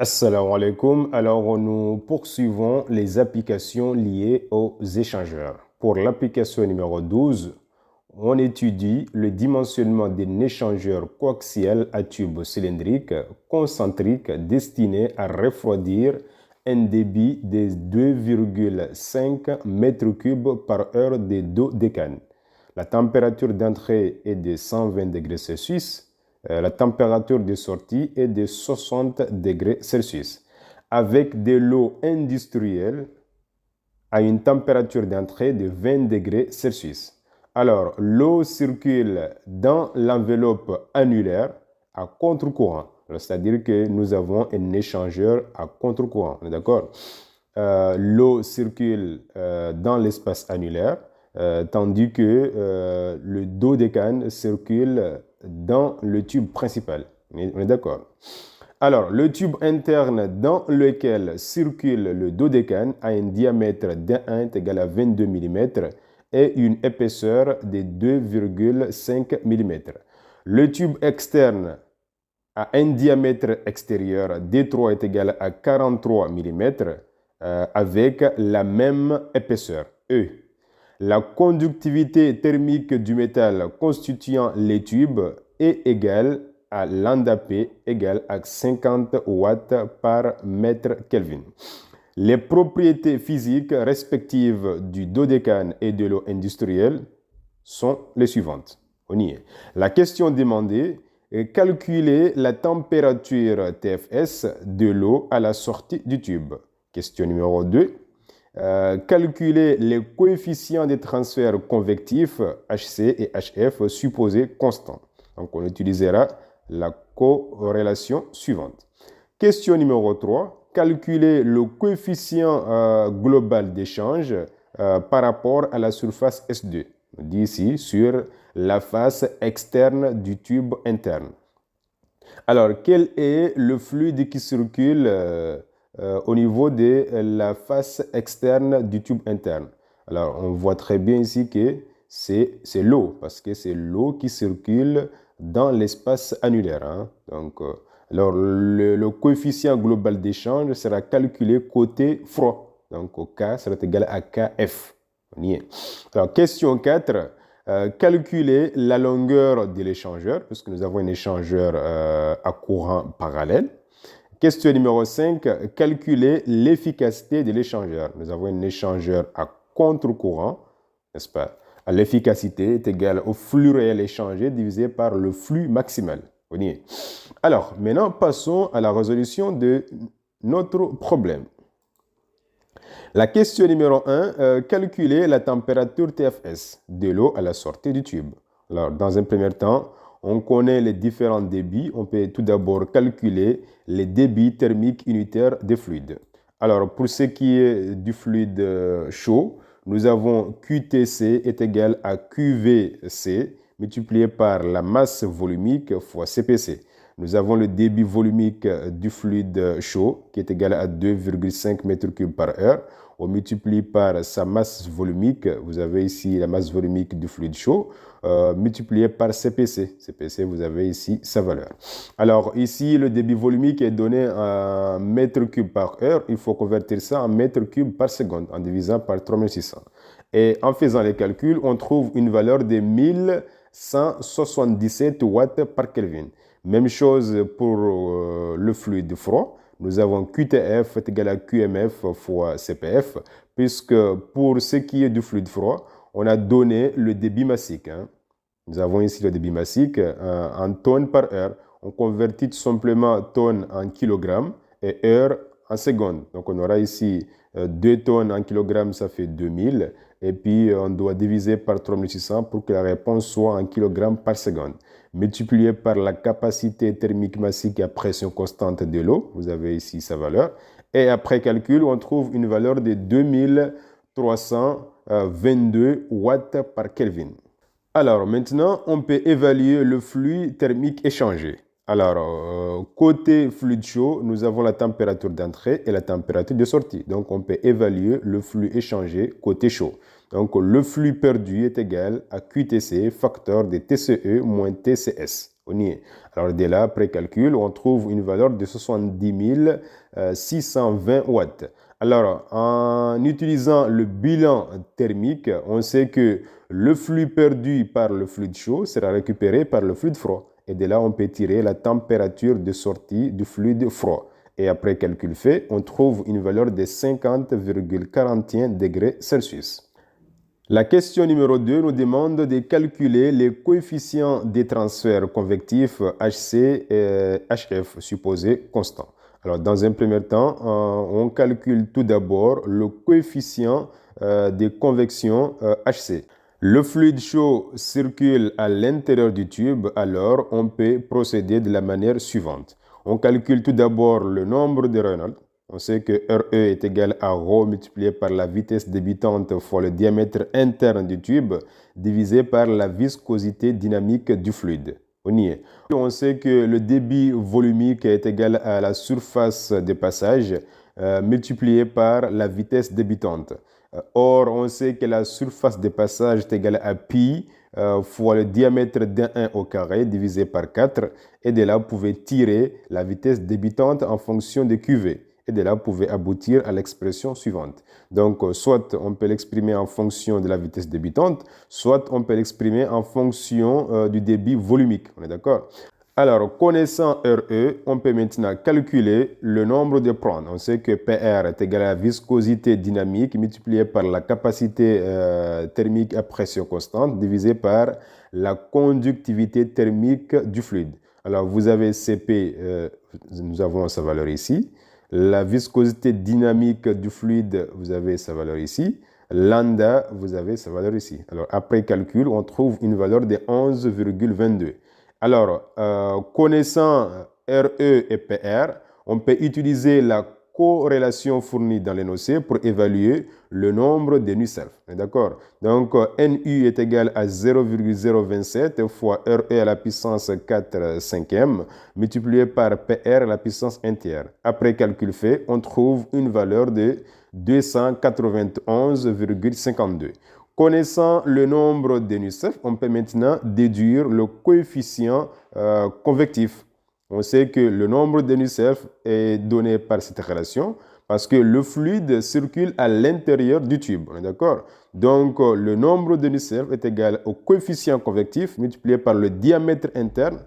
Assalamu alaikum. Alors, nous poursuivons les applications liées aux échangeurs. Pour l'application numéro 12, on étudie le dimensionnement d'un échangeur coaxial à tube cylindrique concentrique destiné à refroidir un débit de 2,5 m3 par heure de dodécane. La température d'entrée est de 120 degrés Celsius. La température de sortie est de 60 degrés Celsius. Avec de l'eau industrielle à une température d'entrée de 20 degrés Celsius. Alors, l'eau circule dans l'enveloppe annulaire à contre-courant. C'est-à-dire que nous avons un échangeur à contre-courant. D'accord? L'eau circule dans l'espace annulaire, tandis que le dodécane circule dans le tube principal. On est d'accord? Alors, le tube interne dans lequel circule le dodécane a un diamètre d'1 égal à 22 mm et une épaisseur de 2,5 mm. Le tube externe a un diamètre extérieur d3 est égal à 43 mm avec la même épaisseur, E. La conductivité thermique du métal constituant les tubes est égale à lambda P égale à 50 watts par mètre Kelvin. Les propriétés physiques respectives du dodécane et de l'eau industrielle sont les suivantes. On y est. La question demandée est calculer la température TFS de l'eau à la sortie du tube. Question numéro 2. Calculer les coefficients de transfert convectif HC et HF supposés constants. Donc, on utilisera la corrélation suivante. Question numéro 3. Calculer le coefficient global d'échange par rapport à la surface S2. On dit ici sur la face externe du tube interne. Alors, quel est le fluide qui circule au niveau de la face externe du tube interne? Alors, on voit très bien ici que c'est l'eau, parce que c'est l'eau qui circule dans l'espace annulaire. Hein. Donc, alors, le coefficient global d'échange sera calculé côté froid. Donc, K sera égal à KF. On y est. Alors, question 4. Calculer la longueur de l'échangeur, puisque nous avons un échangeur à courant parallèle. Question numéro 5. Calculer l'efficacité de l'échangeur. Nous avons un échangeur à contre-courant, n'est-ce pas? L'efficacité est égale au flux réel échangé divisé par le flux maximal. On y est. Alors, maintenant, passons à la résolution de notre problème. La question numéro 1, calculer la température TFS de l'eau à la sortie du tube. Alors, dans un premier temps, on connaît les différents débits. On peut tout d'abord calculer les débits thermiques unitaires des fluides. Alors, pour ce qui est du fluide chaud, nous avons QTC est égal à QVC multiplié par la masse volumique fois CPC. Nous avons le débit volumique du fluide chaud qui est égal à 2,5 m3 par heure. On multiplie par sa masse volumique. Vous avez ici la masse volumique du fluide chaud multiplié par CPC. CPC, vous avez ici sa valeur. Alors ici, le débit volumique est donné en mètre cube par heure. Il faut convertir ça en mètre cube par seconde en divisant par 3600. Et en faisant les calculs, on trouve une valeur de 1177 watts par Kelvin. Même chose pour le fluide froid. Nous avons QTF est égal à QMF fois CPF, puisque pour ce qui est du fluide froid, on a donné le débit massique. Hein. Nous avons ici le débit massique en tonnes par heure. On convertit tout simplement tonnes en kilogrammes et heures en secondes. Donc on aura ici 2 tonnes en kilogrammes, ça fait 2000. Et puis on doit diviser par 3600 pour que la réponse soit en kilogrammes par seconde. Multiplié par la capacité thermique massique à pression constante de l'eau, vous avez ici sa valeur. Et après calcul, on trouve une valeur de 2322 watts par Kelvin. Alors maintenant, on peut évaluer le flux thermique échangé. Alors, côté fluide chaud, nous avons la température d'entrée et la température de sortie. Donc, on peut évaluer le flux échangé côté chaud. Donc, le flux perdu est égal à QTC, facteur de TCE moins TCS. On y est. Alors, dès là, après calcul, on trouve une valeur de 70 620 watts. Alors, en utilisant le bilan thermique, on sait que le flux perdu par le fluide chaud sera récupéré par le fluide froid. Et de là, on peut tirer la température de sortie du fluide froid. Et après calcul fait, on trouve une valeur de 50,41 degrés Celsius. La question numéro 2 nous demande de calculer les coefficients des transferts convectifs HC et HF supposés constants. Alors, dans un premier temps, on calcule tout d'abord le coefficient des convections HC. Le fluide chaud circule à l'intérieur du tube, alors on peut procéder de la manière suivante. On calcule tout d'abord le nombre de Reynolds. On sait que RE est égal à ρ multiplié par la vitesse débutante fois le diamètre interne du tube divisé par la viscosité dynamique du fluide. On y est. On sait que le débit volumique est égal à la surface de passage multiplié par la vitesse débutante. Or, on sait que la surface de passage est égale à pi fois le diamètre d'un 1 au carré divisé par 4. Et de là, vous pouvez tirer la vitesse débutante en fonction de QV. Et de là, vous pouvez aboutir à l'expression suivante. Donc, soit on peut l'exprimer en fonction de la vitesse débutante, soit on peut l'exprimer en fonction du débit volumique. On est d'accord? Alors, connaissant RE, on peut maintenant calculer le nombre de prônes. On sait que PR est égal à la viscosité dynamique multipliée par la capacité thermique à pression constante divisée par la conductivité thermique du fluide. Alors, vous avez CP, nous avons sa valeur ici. La viscosité dynamique du fluide, vous avez sa valeur ici. Lambda, vous avez sa valeur ici. Alors, après calcul, on trouve une valeur de 11,22. Alors, connaissant RE et PR, on peut utiliser la corrélation fournie dans l'énoncé pour évaluer le nombre de nus-self. D'accord? Donc, NU est égal à 0,027 fois RE à la puissance 4 cinquième multiplié par PR à la puissance entière. Après calcul fait, on trouve une valeur de 291,52. Connaissant le nombre de nus-self, on peut maintenant déduire le coefficient convectif. On sait que le nombre de nus-self est donné par cette relation parce que le fluide circule à l'intérieur du tube. On est d'accord? Donc, le nombre de nus-self est égal au coefficient convectif multiplié par le diamètre interne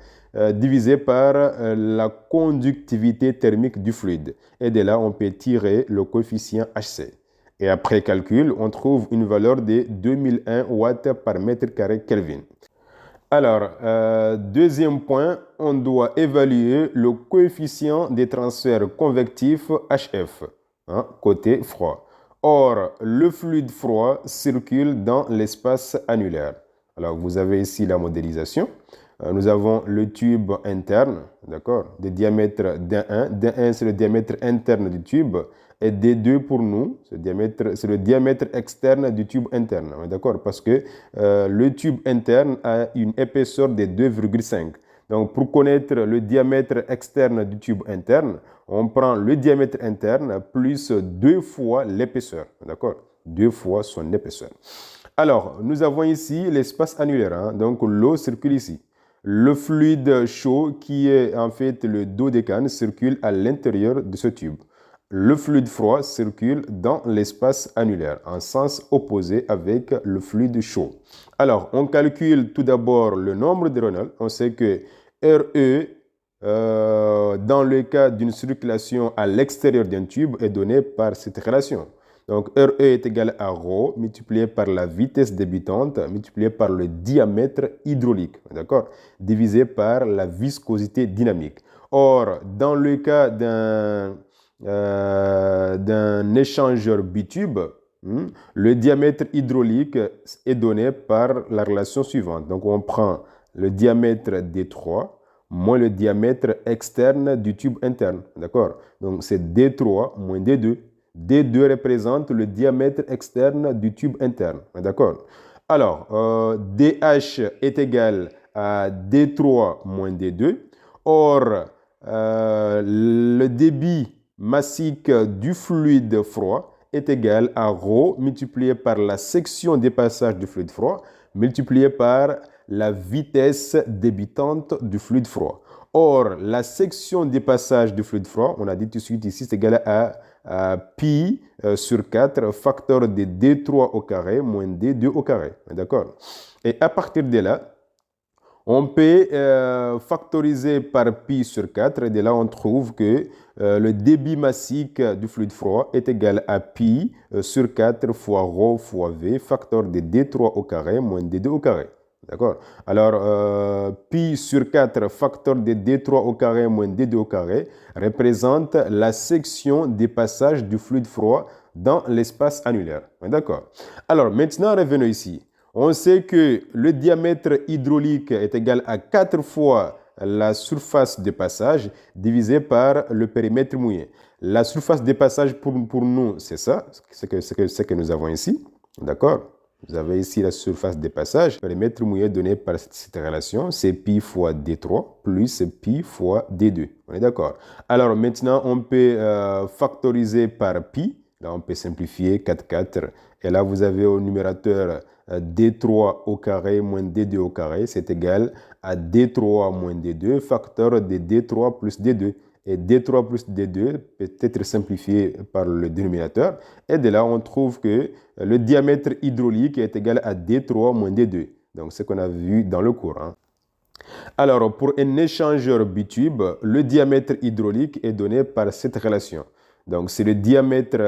divisé par la conductivité thermique du fluide. Et de là, on peut tirer le coefficient HC. Et après calcul, on trouve une valeur de 2001 watts par mètre carré Kelvin. Alors, deuxième point, on doit évaluer le coefficient des transferts convectifs HF, côté froid. Or, le fluide froid circule dans l'espace annulaire. Alors, vous avez ici la modélisation. Nous avons le tube interne, d'accord, de diamètre D1. D1, c'est le diamètre interne du tube. Et D2 pour nous, c'est le diamètre externe du tube interne. D'accord? Parce que le tube interne a une épaisseur de 2,5. Donc, pour connaître le diamètre externe du tube interne, on prend le diamètre interne plus 2 fois l'épaisseur. D'accord? 2 fois son épaisseur. Alors, nous avons ici l'espace annulaire. Donc, l'eau circule ici. Le fluide chaud, qui est en fait le dodécane, circule à l'intérieur de ce tube. Le fluide froid circule dans l'espace annulaire, en sens opposé avec le fluide chaud. Alors, on calcule tout d'abord le nombre de Reynolds. On sait que RE, dans le cas d'une circulation à l'extérieur d'un tube, est donné par cette relation. Donc, RE est égal à ρ multiplié par la vitesse débutante multiplié par le diamètre hydraulique, d'accord, divisé par la viscosité dynamique. Or, dans le cas d'un échangeur bitube, le diamètre hydraulique est donné par la relation suivante. Donc, on prend le diamètre D3 moins le diamètre externe du tube interne. D'accord? Donc, c'est D3 moins D2. D2 représente le diamètre externe du tube interne. D'accord? Alors, DH est égal à D3 moins D2. Or, le débit massique du fluide froid est égal à ρ multiplié par la section des passages du fluide froid multiplié par la vitesse débitante du fluide froid. Or, la section des passages du fluide froid, on a dit tout de suite ici, c'est égal à pi sur 4, facteur de D3 au carré moins D2 au carré. D'accord? Et à partir de là, on peut factoriser par pi sur 4 et de là on trouve que le débit massique du fluide froid est égal à pi sur 4 fois ρ fois V, facteur de D3 au carré moins D2 au carré. D'accord? Alors, pi sur 4 facteur de D3 au carré moins D2 au carré représente la section des passages du fluide froid dans l'espace annulaire. D'accord? Alors, maintenant, revenons ici. On sait que le diamètre hydraulique est égal à 4 fois la surface de passage divisé par le périmètre mouillé. La surface de passage pour nous, c'est ça, ce que nous avons ici. D'accord? Vous avez ici la surface de passage. Le périmètre mouillé donné par cette relation, c'est pi fois D3 plus pi fois D2. On est d'accord? Alors maintenant, on peut factoriser par pi. Là, on peut simplifier 4, 4. Et là, vous avez au numérateur D3 au carré moins D2 au carré, c'est égal à D3 moins D2, facteur de D3 plus D2. Et D3 plus D2 peut être simplifié par le dénominateur. Et de là, on trouve que le diamètre hydraulique est égal à D3 moins D2. Donc, ce qu'on a vu dans le cours. Alors, pour un échangeur bitube, le diamètre hydraulique est donné par cette relation. Donc, c'est le diamètre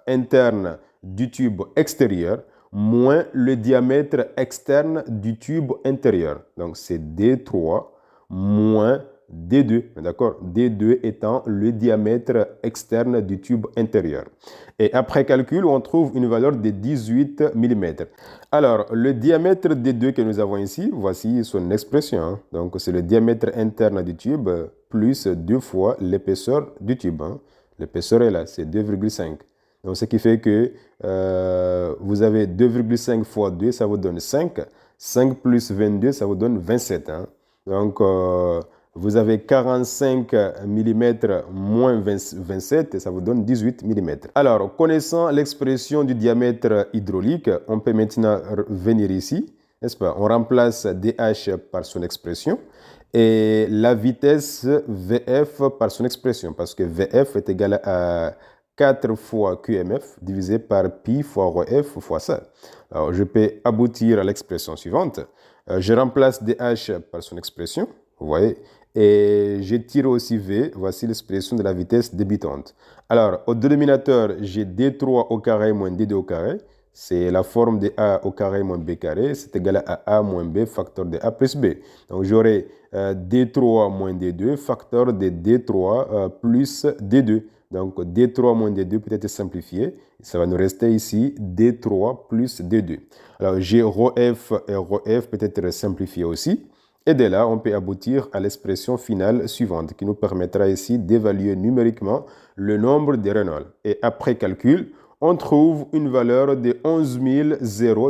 interne du tube extérieur moins le diamètre externe du tube intérieur. Donc, c'est D3 moins D2, d'accord? D2 étant le diamètre externe du tube intérieur. Et après calcul, on trouve une valeur de 18 mm. Alors, le diamètre D2 que nous avons ici, voici son expression. Donc, c'est le diamètre interne du tube plus 2 fois l'épaisseur du tube. L'épaisseur est là, c'est 2,5. Donc, ce qui fait que vous avez 2,5 fois 2, ça vous donne 5. 5 plus 22, ça vous donne 27. Donc, vous avez 45 mm moins 27 et ça vous donne 18 mm. Alors, connaissant l'expression du diamètre hydraulique, on peut maintenant venir ici, n'est-ce pas? On remplace dH par son expression et la vitesse VF par son expression parce que VF est égal à 4 fois QMF divisé par pi fois ρf fois ça. Alors, je peux aboutir à l'expression suivante. Je remplace dH par son expression, vous voyez, et je tire aussi V, voici l'expression de la vitesse débitante. Alors, au dénominateur, j'ai D3 au carré moins D2 au carré. C'est la forme de A au carré moins B carré. C'est égal à A moins B, facteur de A plus B. Donc, j'aurai D3 moins D2, facteur de D3 plus D2. Donc, D3 moins D2 peut être simplifié. Ça va nous rester ici D3 plus D2. Alors, j'ai ρf et ρf peut être simplifié aussi. Et de là, on peut aboutir à l'expression finale suivante qui nous permettra ici d'évaluer numériquement le nombre de Reynolds. Et après calcul, on trouve une valeur de 11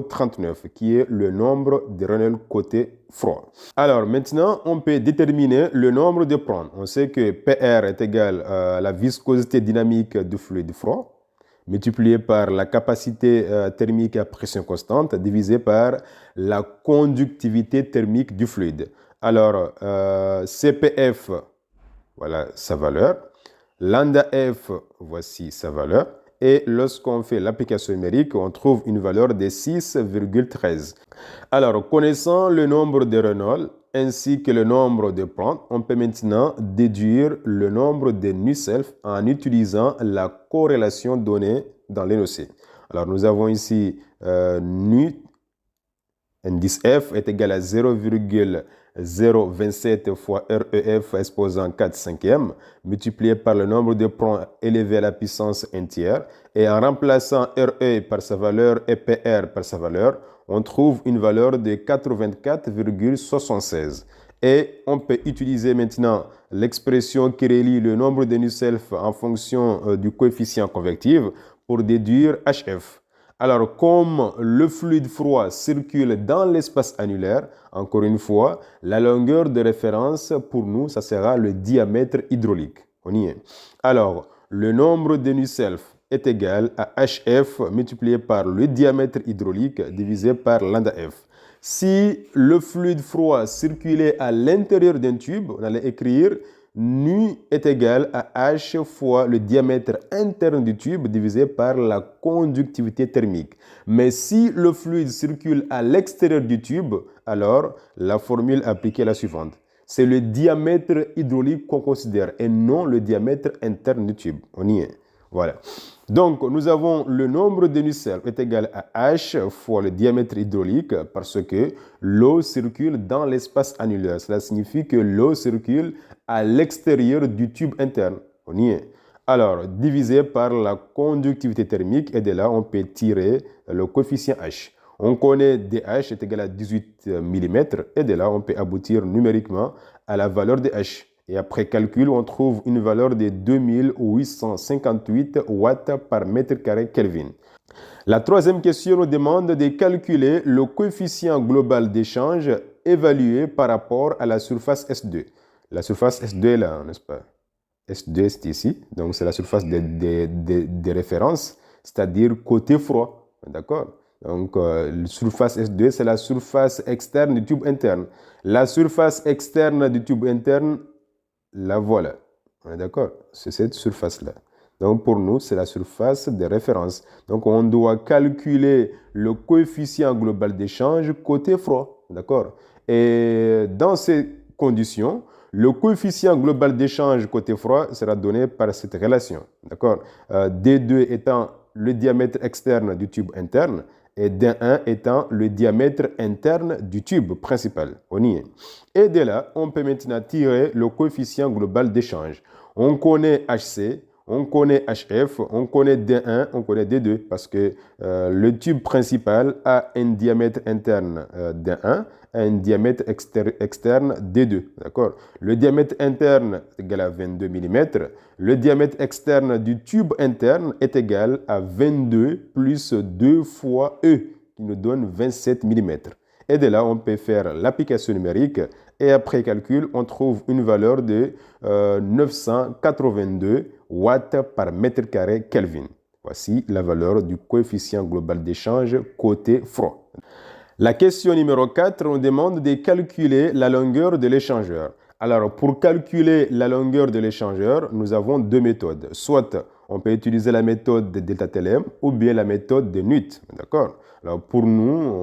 039 qui est le nombre de Reynolds côté froid. Alors maintenant, on peut déterminer le nombre de prônes. On sait que PR est égal à la viscosité dynamique du fluide froid multiplié par la capacité thermique à pression constante divisé par la conductivité thermique du fluide. Alors, CPF, voilà sa valeur. Lambda F, voici sa valeur. Et lorsqu'on fait l'application numérique, on trouve une valeur de 6,13. Alors, connaissant le nombre de Reynolds ainsi que le nombre de prônes, on peut maintenant déduire le nombre de Nusselt en utilisant la corrélation donnée dans l'énoncé. Alors, nous avons ici nu, indice F est égal à 0,027 fois REF exposant 4 cinquièmes multiplié par le nombre de prônes élevé à la puissance entière. Et en remplaçant RE par sa valeur et PR par sa valeur, on trouve une valeur de 84,76. Et on peut utiliser maintenant l'expression qui relie le nombre de Nusselt en fonction du coefficient convectif pour déduire HF. Alors, comme le fluide froid circule dans l'espace annulaire, encore une fois, la longueur de référence pour nous, ça sera le diamètre hydraulique. On y est. Alors, le nombre de Nusselt est égal à HF multiplié par le diamètre hydraulique divisé par lambda F. Si le fluide froid circulait à l'intérieur d'un tube, on allait écrire nu est égal à H fois le diamètre interne du tube divisé par la conductivité thermique. Mais si le fluide circule à l'extérieur du tube, alors la formule appliquée est la suivante. C'est le diamètre hydraulique qu'on considère et non le diamètre interne du tube. On y est. Voilà. Donc, nous avons le nombre de nacelles est égal à H fois le diamètre hydraulique parce que l'eau circule dans l'espace annulaire. Cela signifie que l'eau circule à l'extérieur du tube interne. On y est. Alors, divisé par la conductivité thermique et de là, on peut tirer le coefficient H. On connaît DH est égal à 18 mm et de là, on peut aboutir numériquement à la valeur de H. Et après calcul, on trouve une valeur de 2858 watts par mètre carré Kelvin. La troisième question nous demande de calculer le coefficient global d'échange évalué par rapport à la surface S2. La surface S2 est là, n'est-ce pas? S2 c'est ici, donc c'est la surface de référence, c'est-à-dire côté froid. D'accord? Donc, la surface S2, c'est la surface externe du tube interne. La surface externe du tube interne, la voilà. On est d'accord? C'est cette surface-là. Donc, pour nous, c'est la surface de référence. Donc, on doit calculer le coefficient global d'échange côté froid. D'accord? Et dans ces conditions, le coefficient global d'échange côté froid sera donné par cette relation. D'accord? D2 étant le diamètre externe du tube interne et D1 étant le diamètre interne du tube principal. On y est. Et de là, on peut maintenant tirer le coefficient global d'échange. On connaît HC, on connaît HF, on connaît D1, on connaît D2 parce que le tube principal a un diamètre interne D1 et un diamètre externe D2. D'accord? Le diamètre interne est égal à 22 mm. Le diamètre externe du tube interne est égal à 22 plus 2 fois E, qui nous donne 27 mm. Et de là, on peut faire l'application numérique et après calcul, on trouve une valeur de 982 watts par mètre carré Kelvin. Voici la valeur du coefficient global d'échange côté froid. La question numéro 4, on demande de calculer la longueur de l'échangeur. Alors, pour calculer la longueur de l'échangeur, nous avons deux méthodes. Soit on peut utiliser la méthode de delta-TLM ou bien la méthode de Newt. D'accord? Alors, pour nous,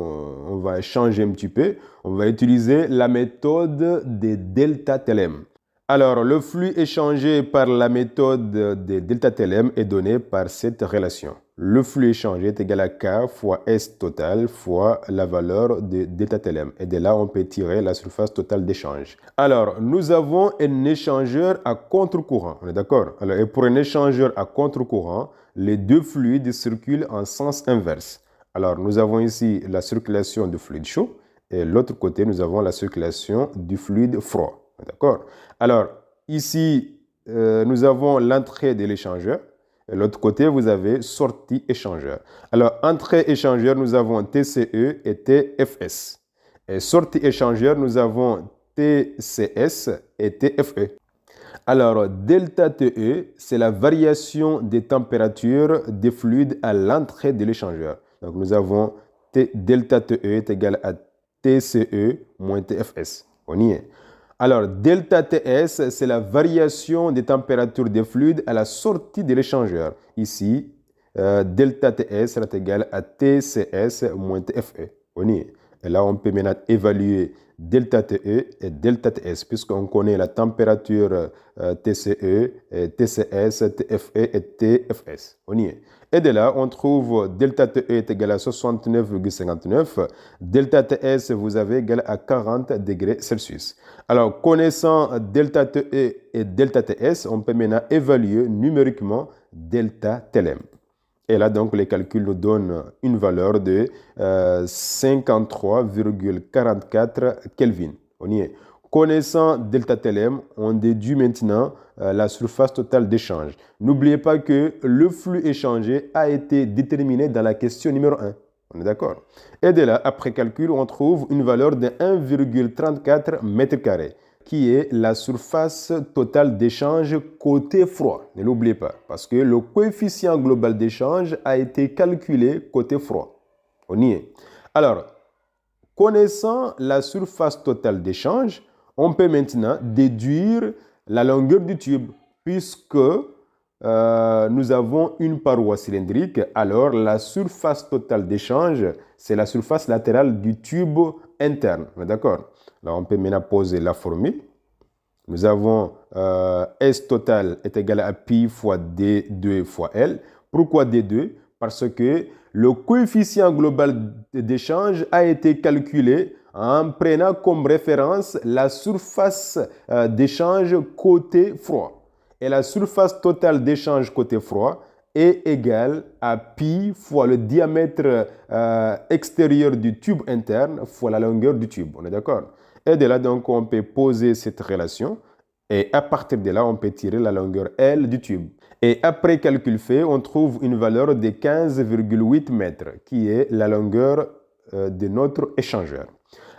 on va changer un petit peu. On va utiliser la méthode de delta-TLM. Alors, le flux échangé par la méthode de delta-TLM est donné par cette relation. Le flux échangé est égal à K fois S total fois la valeur de delta-TLM. Et de là, on peut tirer la surface totale d'échange. Alors, nous avons un échangeur à contre-courant. On est d'accord? Alors, et pour un échangeur à contre-courant, les deux fluides circulent en sens inverse. Alors, nous avons ici la circulation du fluide chaud et l'autre côté, nous avons la circulation du fluide froid. D'accord? Alors, ici, nous avons l'entrée de l'échangeur. Et l'autre côté, vous avez sortie échangeur. Alors, entrée échangeur, nous avons TCE et TFS. Et sortie échangeur, nous avons TCS et TFE. Alors, delta TE, c'est la variation des températures des fluides à l'entrée de l'échangeur. Donc, nous avons delta TE est égal à TCE moins TFS. On y est. Alors, delta TS, c'est la variation des températures des fluides à la sortie de l'échangeur. Ici, delta TS sera égal à TCS moins TFE. On y est. Et là, on peut maintenant évaluer delta TE et delta TS, puisqu'on connaît la température TCE, TCS, TFE et TFS. On y est. Et de là, on trouve delta TE est égal à 69,59. Delta TS, vous avez égal à 40 degrés Celsius. Alors, connaissant delta TE et delta TS, on peut maintenant évaluer numériquement delta TLM. Et là, donc, les calculs nous donnent une valeur de 53,44 Kelvin. On y est. Connaissant delta TLM, on déduit maintenant la surface totale d'échange. N'oubliez pas que le flux échangé a été déterminé dans la question numéro 1. On est d'accord? Et de là, après calcul, on trouve une valeur de 1,34 m², qui est la surface totale d'échange côté froid. Ne l'oubliez pas, parce que le coefficient global d'échange a été calculé côté froid. On y est. Alors, connaissant la surface totale d'échange, on peut maintenant déduire la longueur du tube, puisque nous avons une paroi cylindrique. Alors, la surface totale d'échange, c'est la surface latérale du tube interne. D'accord? Alors, on peut maintenant poser la formule. Nous avons S total est égal à pi fois D2 fois L. Pourquoi D2? Parce que le coefficient global d'échange a été calculé en prenant comme référence la surface d'échange côté froid. Et la surface totale d'échange côté froid est égale à pi fois le diamètre extérieur du tube interne fois la longueur du tube. On est d'accord? Et de là, donc, on peut poser cette relation. Et à partir de là, on peut tirer la longueur L du tube. Et après calcul fait, on trouve une valeur de 15,8 mètres, qui est la longueur de notre échangeur.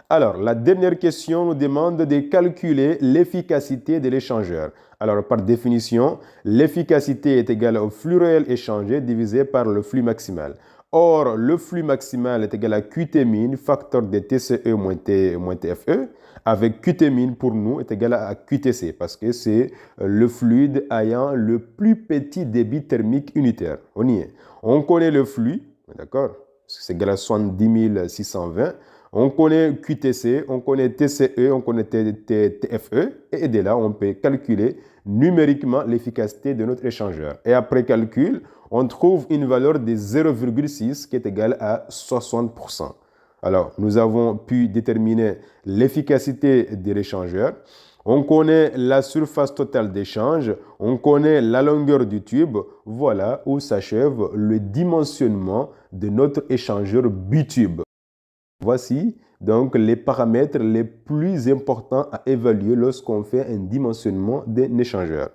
Alors, la dernière question nous demande de calculer l'efficacité de l'échangeur. Alors, par définition, l'efficacité est égale au flux réel échangé divisé par le flux maximal. Or, le flux maximal est égal à Qt min, facteur de TCE moins TFE, avec Qt min pour nous est égal à QTC, parce que c'est le fluide ayant le plus petit débit thermique unitaire. On y est. On connaît le flux, d'accord? C'est égal à 70 620. On connaît QTC, on connaît TCE, on connaît TFE, et de là, on peut calculer numériquement l'efficacité de notre échangeur. Et après calcul, on trouve une valeur de 0,6 qui est égale à 60%. Alors, nous avons pu déterminer l'efficacité de l'échangeur. On connaît la surface totale d'échange, on connaît la longueur du tube. Voilà où s'achève le dimensionnement de notre échangeur bitube. Voici donc les paramètres les plus importants à évaluer lorsqu'on fait un dimensionnement d'un échangeur,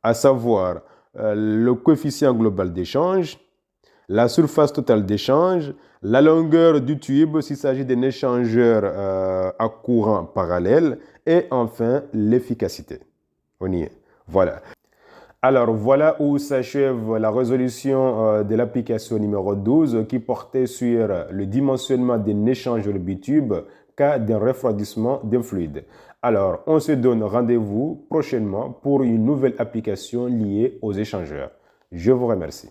à savoir le coefficient global d'échange, la surface totale d'échange, la longueur du tube s'il s'agit d'un échangeur à courant parallèle et enfin l'efficacité. On y est. Voilà. Alors, voilà où s'achève la résolution de l'application numéro 12 qui portait sur le dimensionnement d'un échangeur bitube cas d'un refroidissement d'un fluide. Alors, on se donne rendez-vous prochainement pour une nouvelle application liée aux échangeurs. Je vous remercie.